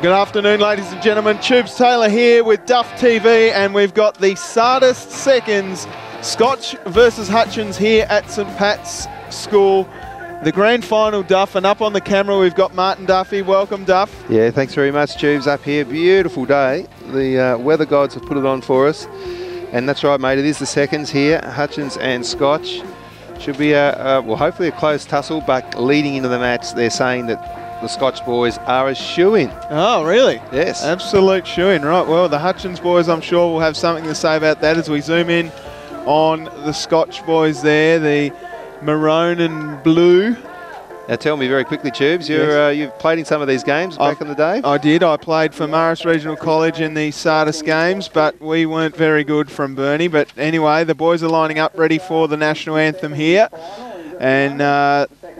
Good afternoon, ladies and gentlemen. Tubes Taylor here with Duff TV, and we've got the SATIS seconds, Scotch versus Hutchins here at St Pat's School. The grand final, Duff, and up on the camera we've got Martin Duffy. Welcome, Duff. Yeah, thanks very much, Tubes. Up here, beautiful day. The weather gods have put it on for us. And that's right, mate, it is the seconds here, Hutchins and Scotch. Should be, well, hopefully a close tussle, but leading into the match, they're saying that the Scotch boys are a shoo-in. Oh, really? Yes. Absolute shoo-in. Right, well, the Hutchins boys, I'm sure, will have something to say about that as we zoom in on the Scotch boys there, the maroon and blue. Now tell me very quickly, Tubes, you've played in some of these games back in the day? I did. I played for Morris Regional College in the SATIS games, but we weren't very good from Burnie. But anyway, the boys are lining up ready for the national anthem here. And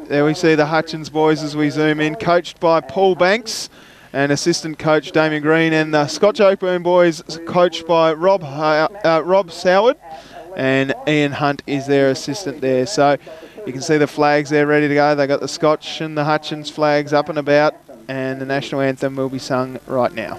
there we see the Hutchins boys as we zoom in, coached by Paul Banks and assistant coach Damien Green, and the Scotch Oakburn boys coached by Rob Soward, and Ian Hunt is their assistant there. So you can see the flags there ready to go. They got the Scotch and the Hutchins flags up and about, and the national anthem will be sung right now.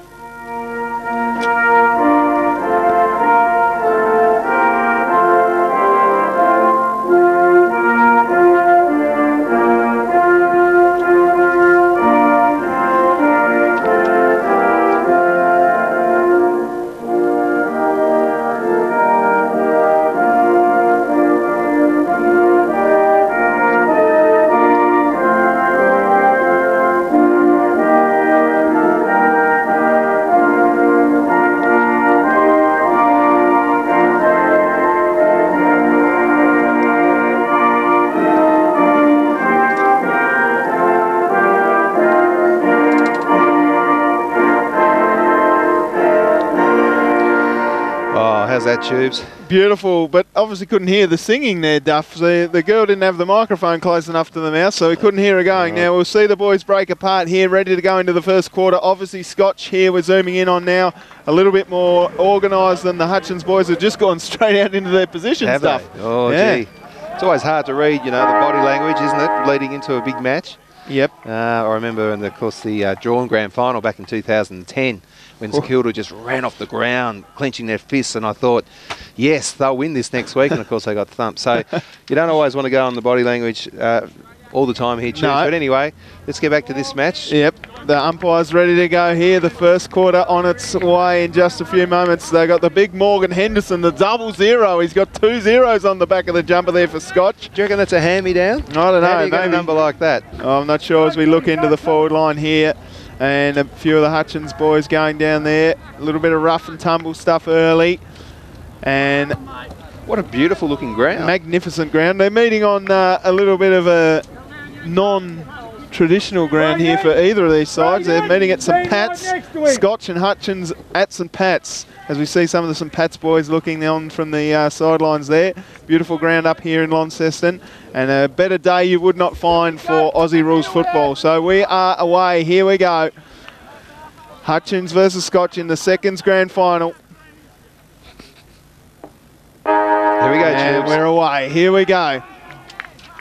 How's that, Tubes? Beautiful, but obviously couldn't hear the singing there, Duff. The girl didn't have the microphone close enough to the mouth, so we couldn't hear her going. Now we'll see the boys break apart here, ready to go into the first quarter. Obviously Scotch here we're zooming in on now, a little bit more organised than the Hutchins boys who've just gone straight out into their positions, Duff. Oh, yeah. Gee. It's always hard to read, you know, the body language, isn't it, leading into a big match? Yep. I remember, and of course, the drawn grand final back in 2010, when St Kilda just ran off the ground, clenching their fists, and I thought, yes, they'll win this next week, and of course they got thumped. So you don't always want to go on the body language all the time here, Tubes. No. But anyway, let's get back to this match. Yep, the umpire's ready to go here. The first quarter on its way in just a few moments. They got the big Morgan Henderson, the 0-0. He's got 2 zeros on the back of the jumper there for Scotch. Do you reckon that's a hand-me-down? I don't know. How do you get a number like that? Oh, I'm not sure as we look into the forward line here. And a few of the Hutchins boys going down there. A little bit of rough and tumble stuff early. And what a beautiful looking ground. Magnificent ground. They're meeting on a little bit of a non-traditional ground here for either of these sides. They're meeting at St Pat's, Scotch and Hutchins at St Pat's. As we see some of the St Pat's boys looking on from the sidelines there. Beautiful ground up here in Launceston. And a better day you would not find for Aussie rules football. So we are away. Here we go. Hutchins versus Scotch in the seconds grand final. Here we go, and we're away. Here we go.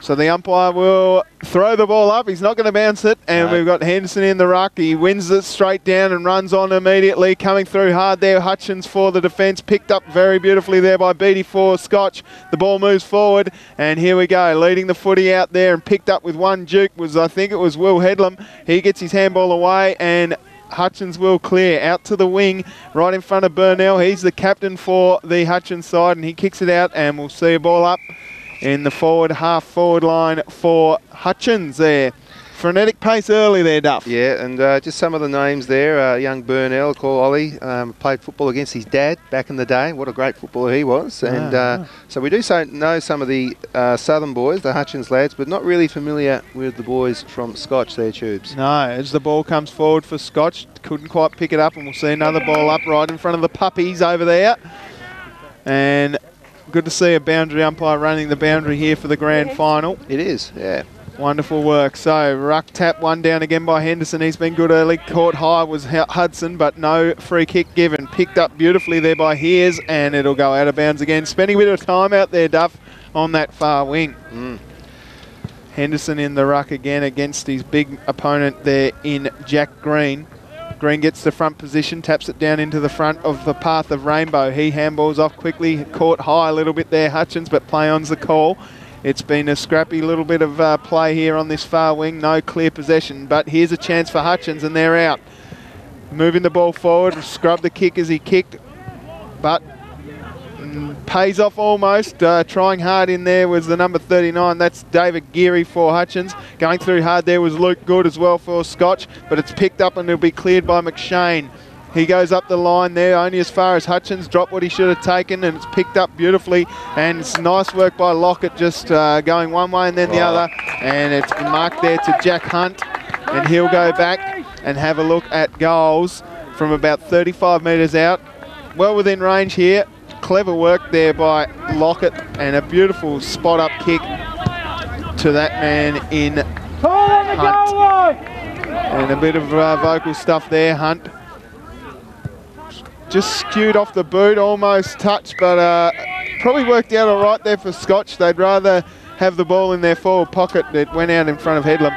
So the umpire will throw the ball up. He's not going to bounce it. And we've got Henderson in the ruck. He wins it straight down and runs on immediately. Coming through hard there. Hutchins for the defence. Picked up very beautifully there by Beatty for Scotch. The ball moves forward. And here we go. Leading the footy out there and picked up with one juke was, I think it was Will Headlam. He gets his handball away and Hutchins will clear out to the wing right in front of Burnell. He's the captain for the Hutchins side and he kicks it out and we'll see a ball up in the half forward line for Hutchins there. Frenetic pace early there, Duff. Yeah, and just some of the names there. Young Burnell, called Ollie, played football against his dad back in the day. What a great footballer he was. And so we do know some of the southern boys, the Hutchins lads, but not really familiar with the boys from Scotch there, Tubes. No, as the ball comes forward for Scotch, couldn't quite pick it up, and we'll see another ball up right in front of the puppies over there. And good to see a boundary umpire running the boundary here for the grand final. It is, yeah. Wonderful work. So, ruck tap, one down again by Henderson. He's been good early. Caught high was Hudson, but no free kick given. Picked up beautifully there by Hears, and it'll go out of bounds again. Spending a bit of time out there, Duff, on that far wing. Henderson in the ruck again against his big opponent there in Jack Green. Green gets the front position, taps it down into the front of the path of Rainbow. He handballs off quickly, caught high a little bit there, Hutchins, but play on's the call. It's been a scrappy little bit of play here on this far wing, no clear possession, but here's a chance for Hutchins and they're out. Moving the ball forward, scrub the kick as he kicked, but pays off almost. Trying hard in there was the number 39. That's David Geary for Hutchins. Going through hard there was Luke Good as well for Scotch, but it's picked up and it'll be cleared by McShane. He goes up the line there only as far as Hutchins, dropped what he should have taken, and it's picked up beautifully. And it's nice work by Lockett, just going one way and then the other. And it's marked there to Jack Hunt, and he'll go back and have a look at goals from about 35 metres out. Well within range here. Clever work there by Lockett, and a beautiful spot-up kick to that man in Hunt. And a bit of vocal stuff there, Hunt. Just skewed off the boot, almost touched, but probably worked out all right there for Scotch. They'd rather have the ball in their forward pocket. It went out in front of Headlam.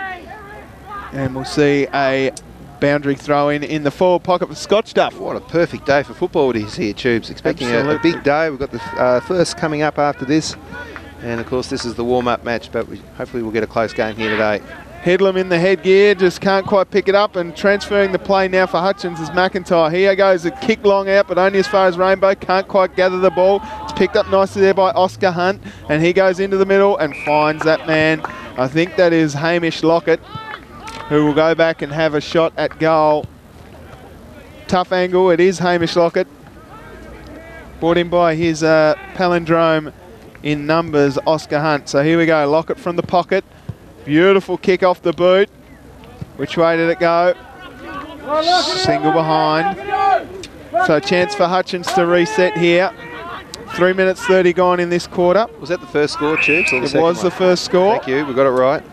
And we'll see a boundary throw in the forward pocket for Scotch Duff. What a perfect day for football it is here, Tubes. Expecting a big day. We've got the first coming up after this. And, of course, this is the warm-up match, but hopefully we'll get a close game here today. Headlam in the headgear, just can't quite pick it up, and transferring the play now for Hutchins is McIntyre. Here goes a kick long out, but only as far as Rainbow, can't quite gather the ball. It's picked up nicely there by Oscar Hunt, and he goes into the middle and finds that man. I think that is Hamish Lockett, who will go back and have a shot at goal. Tough angle, it is Hamish Lockett. Brought in by his palindrome in numbers, Oscar Hunt. So here we go, Lockett from the pocket. Beautiful kick off the boot. Which way did it go? Single behind. So chance for Hutchins to reset here. 3 minutes 30 gone in this quarter. Was that the first score, Tubes? Or the second was one? The first score. Thank you, we got it right.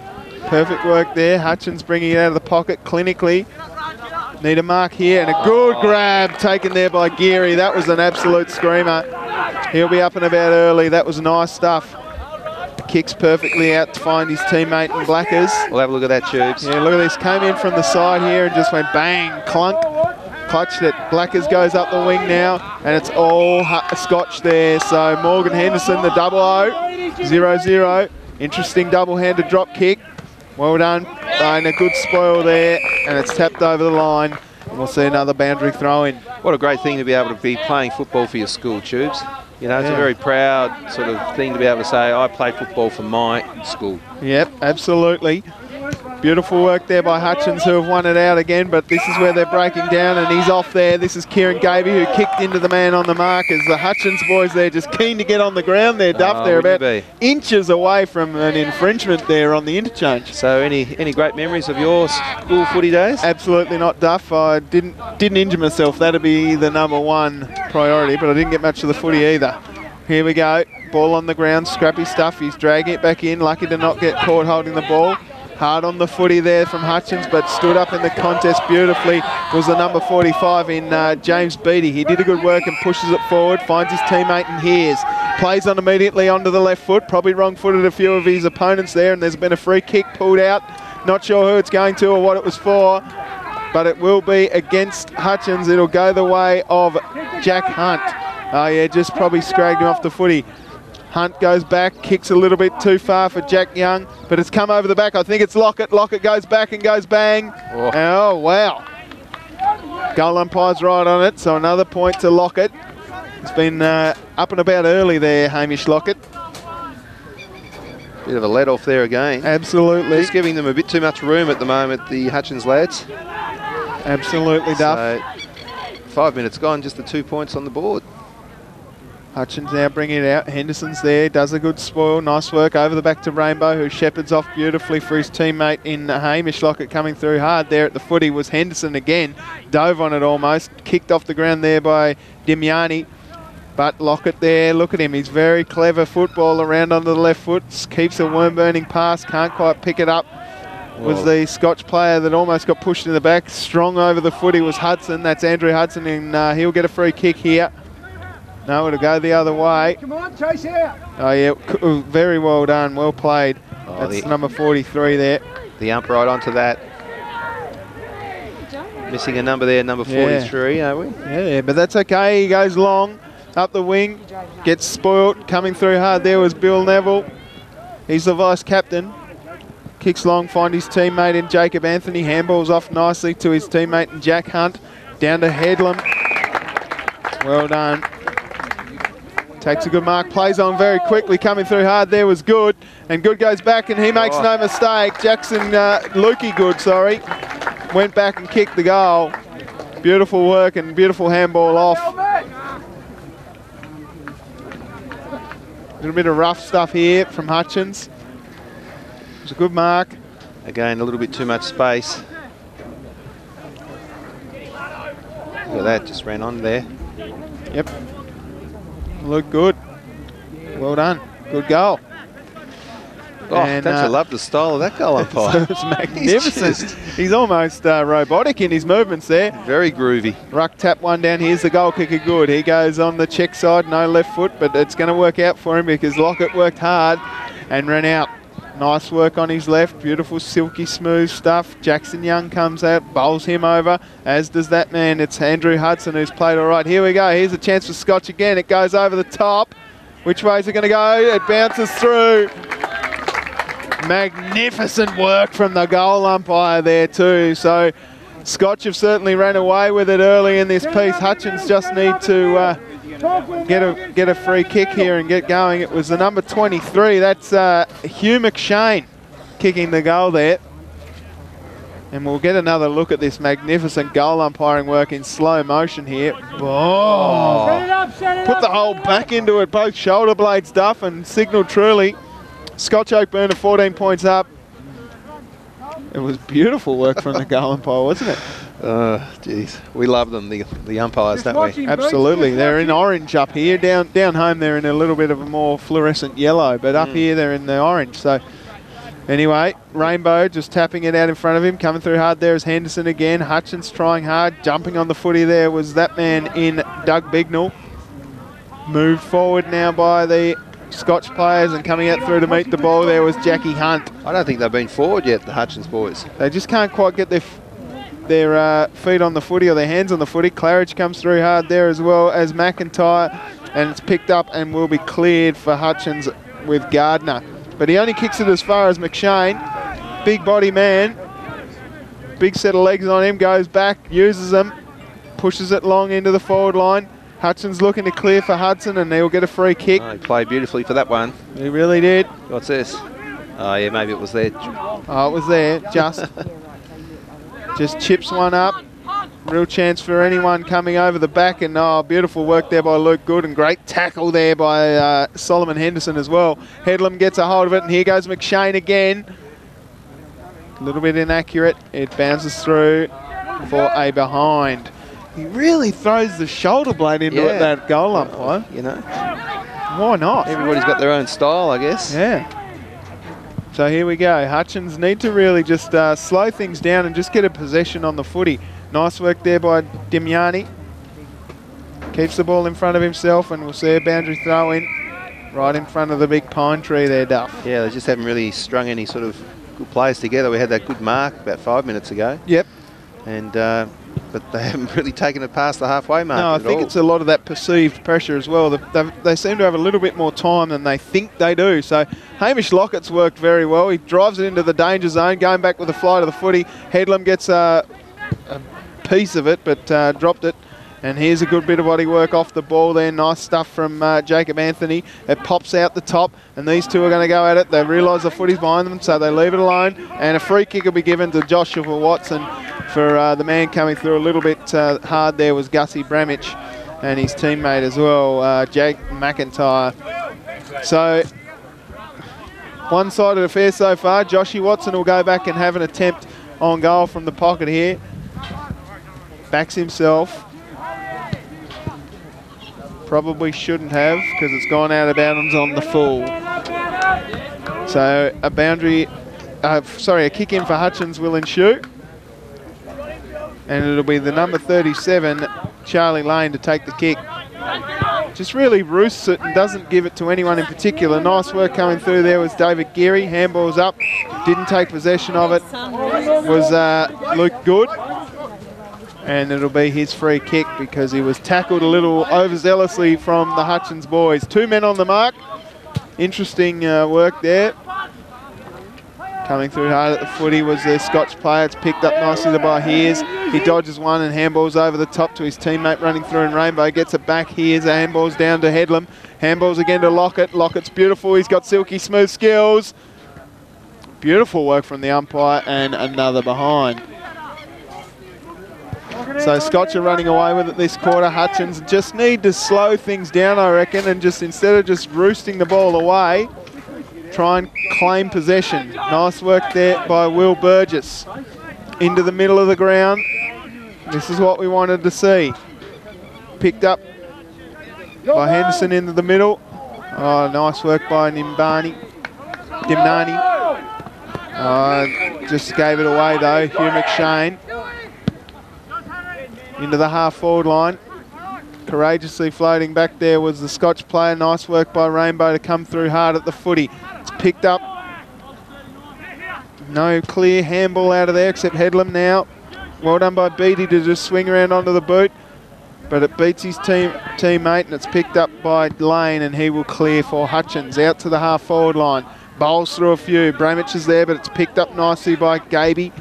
Perfect work there. Hutchins bringing it out of the pocket clinically. Need a mark here, and a good grab taken there by Geary. That was an absolute screamer. He'll be up and about early. That was nice stuff. Kicks perfectly out to find his teammate in Blackers. We'll have a look at that, Tubes. Yeah, look at this. Came in from the side here and just went bang, clunk. Clutched it. Blackers goes up the wing now, and it's all Scotch there. So Morgan Henderson, the double O, 0-0. Interesting double-handed drop kick. Well done, and a good spoil there, and it's tapped over the line, and we'll see another boundary throw in. What a great thing to be able to be playing football for your school, Tubes. You know, it's a very proud sort of thing to be able to say, I play football for my school. Yep, absolutely. Beautiful work there by Hutchins, who have won it out again, but this is where they're breaking down, and he's off there. This is Kieran Gaby, who kicked into the man on the mark, as the Hutchins boys there just keen to get on the ground there, Duff. They're about inches away from an infringement there on the interchange. So any great memories of your school footy days? Absolutely not, Duff. I didn't injure myself. That'd be the number one priority, but I didn't get much of the footy either. Here we go. Ball on the ground, scrappy stuff. He's dragging it back in, lucky to not get caught holding the ball. Hard on the footy there from Hutchins, but stood up in the contest beautifully was the number 45 in James Beattie. He did a good work and pushes it forward, finds his teammate and hears. Plays on immediately onto the left foot, probably wrong-footed a few of his opponents there, and there's been a free kick pulled out. Not sure who it's going to or what it was for, but it will be against Hutchins. It'll go the way of Jack Hunt. Oh yeah, just probably scragged him off the footy. Hunt goes back, kicks a little bit too far for Jack Young, but it's come over the back. I think it's Lockett. Lockett goes back and goes bang. Oh, wow. Goal umpire's right on it, so another point to Lockett. He's been up and about early there, Hamish Lockett. Bit of a let off there again. Absolutely. Just giving them a bit too much room at the moment, the Hutchins lads. Absolutely, Duff. So 5 minutes gone, just the 2 points on the board. Hutchins now bringing it out. Henderson's there, does a good spoil. Nice work over the back to Rainbow, who shepherds off beautifully for his teammate in Hamish Lockett. Coming through hard there at the footy was Henderson again. Dove on it almost. Kicked off the ground there by Dimiani. But Lockett there, look at him. He's very clever football around onto the left foot. Keeps a worm-burning pass, can't quite pick it up. Was the Scotch player that almost got pushed in the back. Strong over the footy was Hudson. That's Andrew Hudson, and he'll get a free kick here. No, it'll go the other way. Come on, chase out. Oh, yeah, very well done, well played. That's number 43 there. The ump right onto that. Missing a number there, number 43, are we? Yeah, but that's okay. He goes long, up the wing, gets spoilt. Coming through hard there was Bill Neville. He's the vice-captain. Kicks long, find his teammate in Jacob Anthony. Handballs off nicely to his teammate in Jack Hunt. Down to Headlam. Well done. Takes a good mark, plays on very quickly. Coming through hard there was Good. And Good goes back and he makes no mistake. Jackson, Lukey Good, sorry. Went back and kicked the goal. Beautiful work and beautiful handball off. A little bit of rough stuff here from Hutchins. It was a good mark. Again, a little bit too much space. Look at that, just ran on there. Yep. Looked good. Well done. Good goal. Oh, don't you love the style of that goal umpire? It's magnificent. He's almost robotic in his movements there. Very groovy. Ruck tap one down. Here's the goal kicker Good. He goes on the check side, no left foot, but it's going to work out for him because Lockett worked hard and ran out. Nice work on his left. Beautiful, silky, smooth stuff. Jackson Young comes out, bowls him over, as does that man. It's Andrew Hudson who's played all right. Here we go. Here's a chance for Scotch again. It goes over the top. Which way is it going to go? It bounces through. Magnificent work from the goal umpire there too. So Scotch have certainly ran away with it early in this piece. Hutchins just need to get a free kick here and get going. It was the number 23. That's Hugh McShane kicking the goal there. And we'll get another look at this magnificent goal umpiring work in slow motion here. Oh. Put the whole back into it, both shoulder blades, Duff, and signal truly. Scotch Oakburn are 14 points up. It was beautiful work from the goal umpire, wasn't it? Jeez, we love them, the umpires, don't we? Absolutely. They're in orange up here. Down home, they're in a little bit of a more fluorescent yellow, but up here, they're in the orange. So anyway, Rainbow just tapping it out in front of him. Coming through hard there is Henderson again. Hutchins trying hard. Jumping on the footy there was that man in Doug Bignell. Moved forward now by the Scotch players, and coming out through to meet the ball there was Jackie Hunt. I don't think they've been forward yet, the Hutchins boys. They just can't quite get their feet on the footy or their hands on the footy. Claridge comes through hard there as well as McIntyre, and it's picked up and will be cleared for Hutchins with Gardner. But he only kicks it as far as McShane. Big body man, big set of legs on him, goes back, uses them, pushes it long into the forward line. Hutchins looking to clear for Hudson, and he'll get a free kick. Oh, he played beautifully for that one. He really did. What's this? Oh, yeah, maybe it was there. Oh, it was there, just. Just chips one up. Real chance for anyone coming over the back, and beautiful work there by Luke Good, and great tackle there by Solomon Henderson as well. Headlam gets a hold of it, and here goes McShane again. A little bit inaccurate. It bounces through for a behind. He really throws the shoulder blade into it, that goal umpire. You know. Why not? Everybody's got their own style, I guess. Yeah. So here we go. Hutchins need to really just slow things down and just get a possession on the footy. Nice work there by Dimiani. Keeps the ball in front of himself, and we'll see a boundary throw in right in front of the big pine tree there, Duff. Yeah, they just haven't really strung any sort of good players together. We had that good mark about 5 minutes ago. Yep. And but they haven't really taken it past the halfway mark. No, I think it's a lot of that perceived pressure as well. They seem to have a little bit more time than they think they do. So Hamish Lockett's worked very well. He drives it into the danger zone, going back with a fly to the footy. Headlam gets a piece of it, but dropped it. And here's a good bit of body work off the ball there. Nice stuff from Jacob Anthony. It pops out the top, and these two are going to go at it. They realise the footy's behind them, so they leave it alone. And a free kick will be given to Joshua Watson for the man coming through a little bit hard there was Gussie Bramich and his teammate as well, Jake McIntyre. So one-sided affair so far. Joshy Watson will go back and have an attempt on goal from the pocket here. Backs himself. Probably shouldn't have, because it's gone out of bounds on the full. So a boundary, a kick in for Hutchins will ensue. And it'll be the number 37, Charlie Lane, to take the kick. Just really roosts it and doesn't give it to anyone in particular. Nice work coming through there was David Geary. Handball's up. Didn't take possession of it. Was Luke Good. And it'll be his free kick because he was tackled a little overzealously from the Hutchins boys. 2 men on the mark. Interesting work there. Coming through hard at the footy was their Scotch player. It's picked up nicely by Hears. He dodges one and handballs over the top to his teammate running through in Rainbow. Gets it back. Hears. Handballs down to Headlam. Handballs again to Lockett. Lockett's beautiful. He's got silky smooth skills. Beautiful work from the umpire and another behind. So Scotch are running away with it this quarter. Hutchins just need to slow things down, I reckon, and just instead of just roosting the ball away, try and claim possession. Nice work there by Will Burgess. Into the middle of the ground. This is what we wanted to see. Picked up by Henderson into the middle. Oh, nice work by Dimnani. Just gave it away though, Hugh McShane. Into the half-forward line. Courageously floating back there was the Scotch player. Nice work by Rainbow to come through hard at the footy. It's picked up. No clear handball out of there except Headlam now. Well done by Beattie to just swing around onto the boot. But it beats his teammate and it's picked up by Lane and he will clear for Hutchins. Out to the half-forward line. Bowls through a few. Bramich is there but it's picked up nicely by Gaby.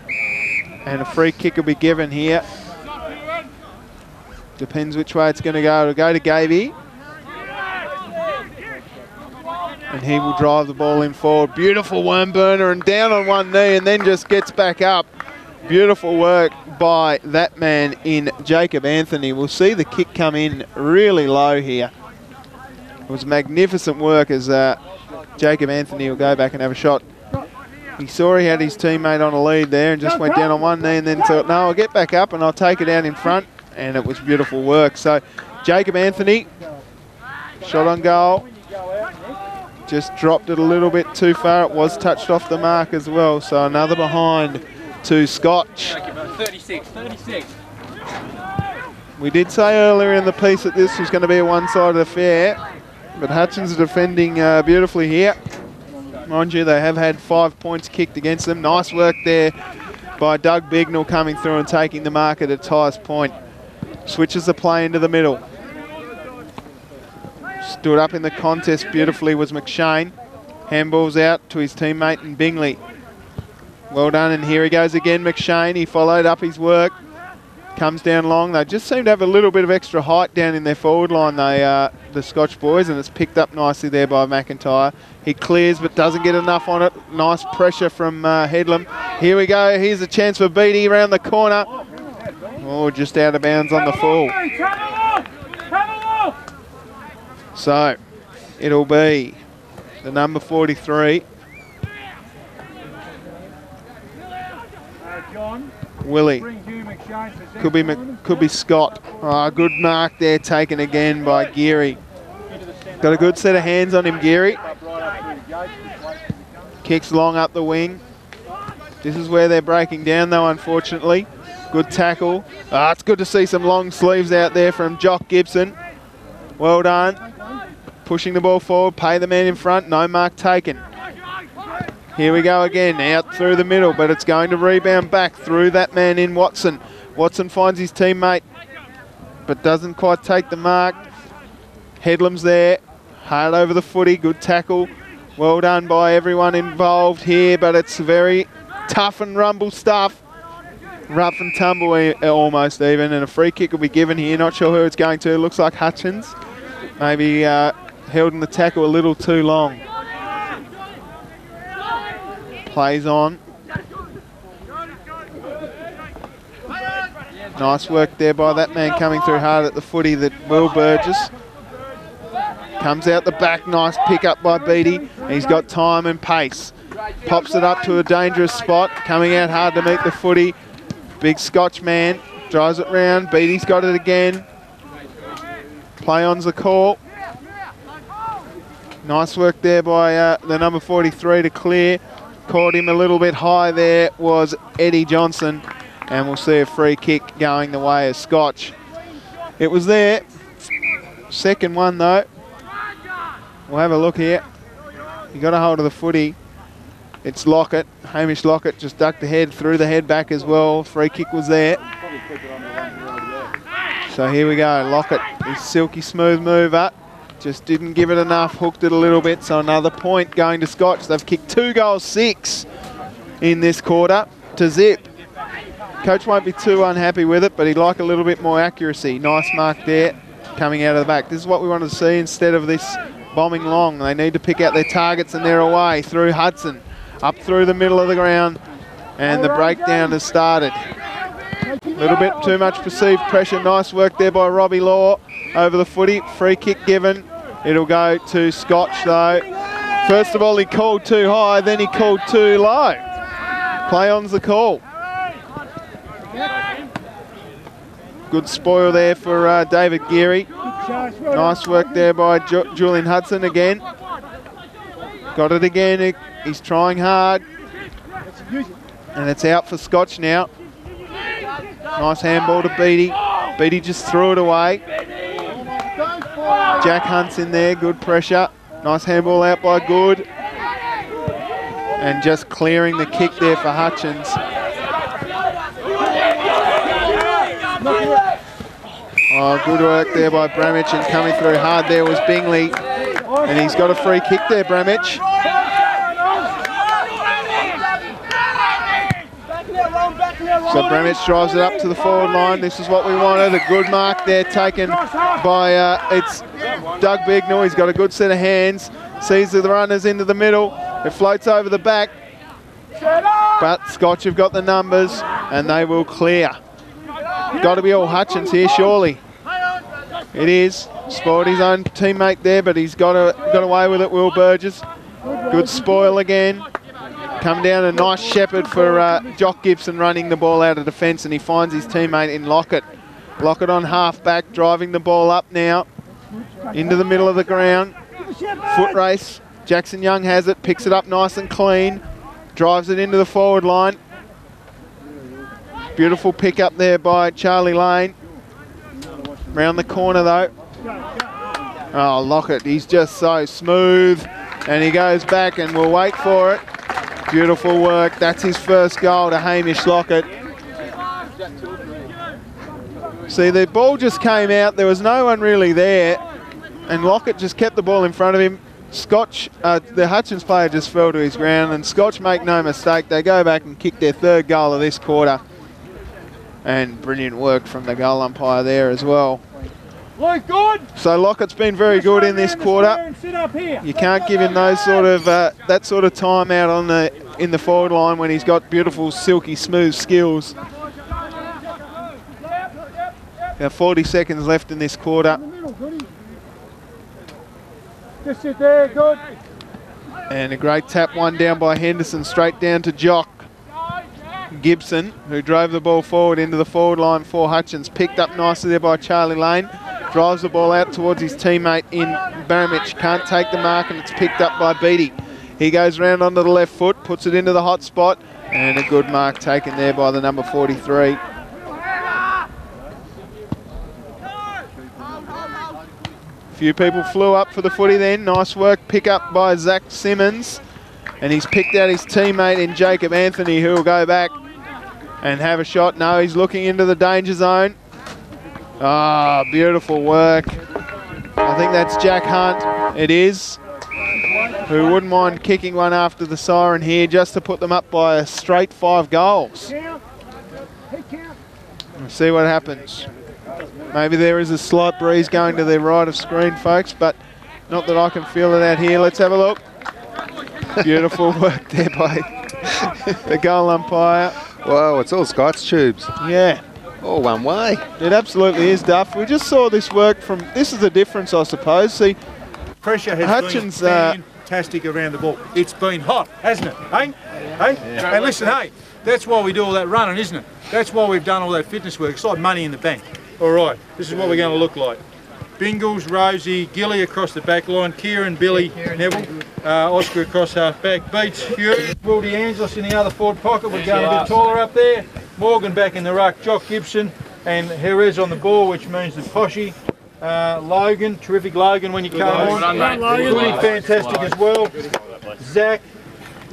And a free kick will be given here. Depends which way it's going to go. It'll go to Gaby. And he will drive the ball in forward. Beautiful worm burner and down on one knee and then just gets back up. Beautiful work by that man in Jacob Anthony. We'll see the kick come in really low here. It was magnificent work as Jacob Anthony will go back and have a shot. He saw he had his teammate on a lead there and just went down on one knee and then thought, no, I'll get back up and I'll take it out in front. And it was beautiful work. So Jacob Anthony, shot on goal. Just dropped it a little bit too far. It was touched off the mark as well. So another behind to Scotch. 36. We did say earlier in the piece that this was going to be a one-sided affair. But Hutchins are defending beautifully here. Mind you, they have had 5 points kicked against them. Nice work there by Doug Bignell coming through and taking the mark at its highest point. Switches the play into the middle. Stood up in the contest beautifully was McShane. Handballs out to his teammate and Bingley. Well done, and here he goes again, McShane. He followed up his work. Comes down long. They just seem to have a little bit of extra height down in their forward line, the Scotch boys, and it's picked up nicely there by McIntyre. He clears but doesn't get enough on it. Nice pressure from Headlam. Here we go. Here's a chance for Beattie around the corner. Oh, just out of bounds on the full. So, it'll be the number 43. Willie. Could be Scott. Oh, good mark there taken again by Geary. Got a good set of hands on him, Geary. Kicks long up the wing. This is where they're breaking down though, unfortunately. Good tackle. It's good to see some long sleeves out there from Jock Gibson. Well done. Pushing the ball forward, pay the man in front, no mark taken. Here we go again, out through the middle, but it's going to rebound back through that man in Watson. Watson finds his teammate, but doesn't quite take the mark. Headlam's there, hard over the footy, good tackle. Well done by everyone involved here, but it's very tough and rumble stuff. Rough and tumble almost even, and a free kick will be given here. Not sure who it's going to. Looks like Hutchins. Maybe held in the tackle a little too long. Plays on. Nice work there by that man coming through hard at the footy, that Will Burgess. Comes out the back, nice pick up by Beattie. He's got time and pace. Pops it up to a dangerous spot, coming out hard to meet the footy. Big Scotch man, drives it round. Beattie's got it again. Play on's the call. Nice work there by the number 43 to clear. Caught him a little bit high there was Eddie Johnson. And we'll see a free kick going the way of Scotch. It was there. Second one though. We'll have a look here. He got a hold of the footy. It's Lockett. Hamish Lockett just ducked the head, threw the head back as well. Free kick was there. So here we go. Lockett, his silky smooth mover. Just didn't give it enough, hooked it a little bit. So another point going to Scotch. They've kicked 2 goals, 6 in this quarter to zip. Coach won't be too unhappy with it, but he'd like a little bit more accuracy. Nice mark there, coming out of the back. This is what we want to see instead of this bombing long. They need to pick out their targets, and they're away through Hudson, up through the middle of the ground, and the breakdown has started. A little bit too much perceived pressure. Nice work there by Robbie Law over the footy. Free kick given. It'll go to Scotch though. First of all, he called too high, then he called too low. Play on's the call. Good spoil there for David Geary. Nice work there by Julian Hudson again. Got it again. He's trying hard. And it's out for Scotch now. Nice handball to Beattie. Beattie just threw it away. Jack Hunt's in there. Good pressure. Nice handball out by Good. And just clearing the kick there for Hutchins. Oh, good work there by Bramich, and coming through hard there was Bingley. And he's got a free kick there, Bramich. So Bramich drives it up to the forward line. This is what we wanted. A good mark there taken by, it's Doug Bignell. He's got a good set of hands. Sees the runners into the middle. It floats over the back. But Scotch have got the numbers, and they will clear. Got to be all Hutchins here, surely. It is. Spoiled his own teammate there, but he's got away with it, Will Burgess. Good spoil again. Come down, a nice shepherd for Jock Gibson running the ball out of defence, and he finds his teammate in Lockett. Lockett on half-back, driving the ball up now. Into the middle of the ground. Foot race. Jackson Young has it, picks it up nice and clean. Drives it into the forward line. Beautiful pick up there by Charlie Lane. Round the corner though. Oh, Lockett, he's just so smooth. And he goes back, and we'll wait for it. Beautiful work. That's his first goal to Hamish Lockett. See, the ball just came out. There was no one really there. And Lockett just kept the ball in front of him. Scotch, the Hutchins player just fell to his ground, and Scotch make no mistake. They go back and kick their 3rd goal of this quarter. And brilliant work from the goal umpire there as well. So Lockett's been very good in this quarter. You can't give him those sort of that sort of time out in the forward line when he's got beautiful, silky, smooth skills. About 40 seconds left in this quarter. Just sit there, good. And a great tap, one down by Henderson, straight down to Jock Gibson, who drove the ball forward into the forward line for Hutchins. Picked up nicely there by Charlie Lane. Drives the ball out towards his teammate in Baramich. Can't take the mark, and it's picked up by Beattie. He goes round onto the left foot, puts it into the hot spot, and a good mark taken there by the number 43. Few people flew up for the footy then. Nice work, pick up by Zach Simmons. And he's picked out his teammate in Jacob Anthony, who will go back and have a shot. No, he's looking into the danger zone. Ah, beautiful work. I think that's Jack Hunt. It is. Who wouldn't mind kicking one after the siren here just to put them up by a straight 5 goals. We'll see what happens. Maybe there is a slight breeze going to the right of screen, folks, but not that I can feel it out here. Let's have a look. Beautiful work there by the goal umpire. Whoa, it's all Scotch tubes. Yeah. All one way. It absolutely is, Duff. We just saw this work from... This is the difference, I suppose. See, pressure has Hutchins, been fantastic around the ball. It's been hot, hasn't it? Hey? Hey? Yeah. And listen, hey, that's why we do all that running, isn't it? That's why we've done all that fitness work. It's like money in the bank. All right, this is what we're going to look like. Bingles, Rosie, Gilly across the back line, Kieran, Billy, Neville, Oscar across half back, Beats, Hugh, Will DeAngelis in the other forward pocket. We're going a bit taller up there. Morgan back in the ruck, Jock Gibson, and Jerez on the ball, which means the Poshy. Logan, terrific Logan when you come on. Really fantastic as well. Zach,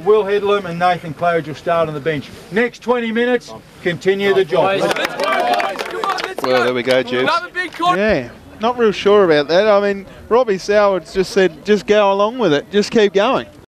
Will Headlam and Nathan Claridge will start on the bench. Next 20 minutes, continue the job. Well, there we go, Juice. Another big corner. Yeah, not real sure about that. I mean, Robbie Soward just said, just go along with it. Just keep going.